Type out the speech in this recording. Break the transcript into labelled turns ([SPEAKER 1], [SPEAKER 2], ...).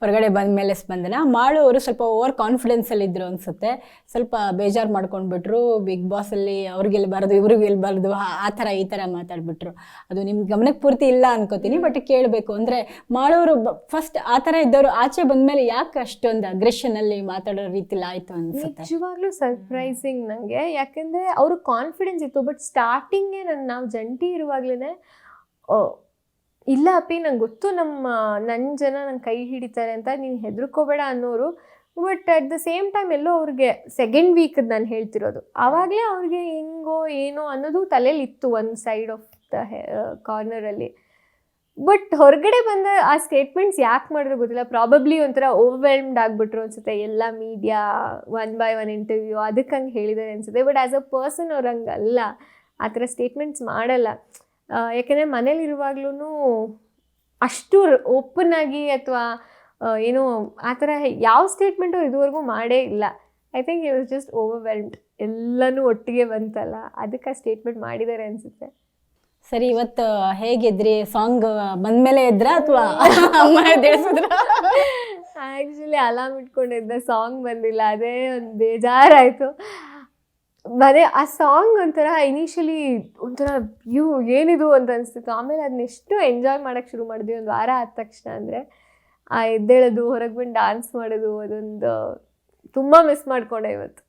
[SPEAKER 1] ಹೊರಗಡೆ ಬಂದ ಮೇಲೆ ಸ್ಪಂದನ. ಮಾಳು ಅವರು ಸ್ವಲ್ಪ ಓವರ್ ಕಾನ್ಫಿಡೆನ್ಸಲ್ಲಿ ಇದ್ರು ಅನ್ಸುತ್ತೆ, ಸ್ವಲ್ಪ ಬೇಜಾರು ಮಾಡ್ಕೊಂಡ್ಬಿಟ್ರು. ಬಿಗ್ ಬಾಸಲ್ಲಿ ಅವ್ರಿಗೆ ಗೆಲ್ಬಾರ್ದು ಇವ್ರಿಗೆ ಗೆಲ್ಬಾರ್ದು ಆ ಥರ ಈ ಥರ ಮಾತಾಡ್ಬಿಟ್ರು. ಅದು ನಿಮ್ಗೆ ಗಮನಕ್ಕೆ ಪೂರ್ತಿ ಇಲ್ಲ ಅನ್ಕೋತೀನಿ, ಬಟ್ ಕೇಳಬೇಕು ಅಂದರೆ ಮಾಳವರು ಫಸ್ಟ್ ಆ ಥರ ಇದ್ದವರು ಆಚೆ ಬಂದಮೇಲೆ ಯಾಕೆ ಅಷ್ಟೊಂದು ಅಗ್ರೆಷನಲ್ಲಿ ಮಾತಾಡೋ ರೀತಿಲಿ ಆಯಿತು ಅನ್ಸುತ್ತೆ?
[SPEAKER 2] ನಿಜವಾಗ್ಲೂ ಸರ್ಪ್ರೈಸಿಂಗ್ ನನಗೆ, ಯಾಕೆಂದರೆ ಅವರು ಕಾನ್ಫಿಡೆನ್ಸ್ ಇತ್ತು. ಬಟ್ ಸ್ಟಾರ್ಟಿಂಗೇ ನಾವು ಜಂಟಿ ಇರುವಾಗಲೇ ಇಲ್ಲ ಅಪ್ಪಿ ನಂಗೆ ಗೊತ್ತು ನನ್ನ ಜನ ನಂಗೆ ಕೈ ಹಿಡಿತಾರೆ ಅಂತ, ನೀನು ಹೆದರ್ಕೋಬೇಡ ಅನ್ನೋರು. But at the same time ಎಲ್ಲೋ ಅವ್ರಿಗೆ ಸೆಕೆಂಡ್ ವೀಕದ್ದು ನಾನು ಹೇಳ್ತಿರೋದು, ಆವಾಗಲೇ ಅವ್ರಿಗೆ ಹೆಂಗೋ ಏನೋ ಅನ್ನೋದು ತಲೆಯಲ್ಲಿ ಇತ್ತು ಒಂದು ಸೈಡ್ ಆಫ್ ದ ಕಾರ್ನರಲ್ಲಿ. ಬಟ್ ಹೊರಗಡೆ ಬಂದ ಆ ಸ್ಟೇಟ್ಮೆಂಟ್ಸ್ ಯಾಕೆ ಮಾಡಿದ್ರು ಗೊತ್ತಿಲ್ಲ. ಪ್ರಾಬಬ್ಲಿ ಒಂಥರ ಓವರ್ವೆಲ್ಮ್ಡ್ ಆಗಿಬಿಟ್ರು ಅನ್ಸುತ್ತೆ, ಎಲ್ಲ ಮೀಡಿಯಾ 1 by 1 ಇಂಟರ್ವ್ಯೂ ಅದಕ್ಕೆ ಹಂಗೆ ಹೇಳಿದ್ದಾರೆ ಅನ್ಸುತ್ತೆ. ಬಟ್ ಆ್ಯಸ್ ಅ ಪರ್ಸನ್ ಅವ್ರು ಹಂಗಲ್ಲ, ಆ ಥರ ಸ್ಟೇಟ್ಮೆಂಟ್ಸ್ ಮಾಡಲ್ಲ. ಯಾಕೆಂದರೆ ಮನೇಲಿರುವಾಗ್ಲೂ ಅಷ್ಟು ಓಪನ್ ಆಗಿ ಅಥವಾ ಏನೋ ಆ ಥರ ಯಾವ ಸ್ಟೇಟ್ಮೆಂಟು ಇದುವರೆಗೂ ಮಾಡೇ ಇಲ್ಲ. I think it was just overwhelmed, ಎಲ್ಲನೂ ಒಟ್ಟಿಗೆ ಬಂತಲ್ಲ, ಅದಕ್ಕೆ ಆ ಸ್ಟೇಟ್ಮೆಂಟ್ ಮಾಡಿದ್ದಾರೆ ಅನಿಸುತ್ತೆ.
[SPEAKER 1] ಸರಿ, ಇವತ್ತು ಹೇಗಿದ್ರಿ? ಸಾಂಗ್ ಬಂದಮೇಲೆ ಇದ್ರ ಅಥವಾ ಅಮ್ಮ ಎದ್ದೇಳಿಸಿದ್ರ?
[SPEAKER 2] ಆ್ಯಕ್ಚುಲಿ ಅಲಾರ್ಮ್ ಇಟ್ಕೊಂಡಿದ್ದೆ, ಸಾಂಗ್ ಬಂದಿಲ್ಲ, ಅದೇ ಒಂದು ಬೇಜಾರಾಯಿತು. ಅದೇ ಆ ಸಾಂಗ್ ಒಂಥರ ಇನಿಷಿಯಲಿ ಒಂಥರ ಏನಿದು ಅಂತ ಅನಿಸ್ತಿತ್ತು. ಆಮೇಲೆ ಅದನ್ನೆಷ್ಟು ಎಂಜಾಯ್ ಮಾಡೋಕ್ಕೆ ಶುರು ಮಾಡಿದ್ವಿ ಒಂದು ವಾರ ಆದ ತಕ್ಷಣ. ಅಂದರೆ ಆ ಎದ್ದೇಳೋದು, ಹೊರಗೆ ಬಂದು ಡ್ಯಾನ್ಸ್ ಮಾಡೋದು, ಅದೊಂದು ತುಂಬ ಮಿಸ್ ಮಾಡಿಕೊಂಡೆ ಇವತ್ತು.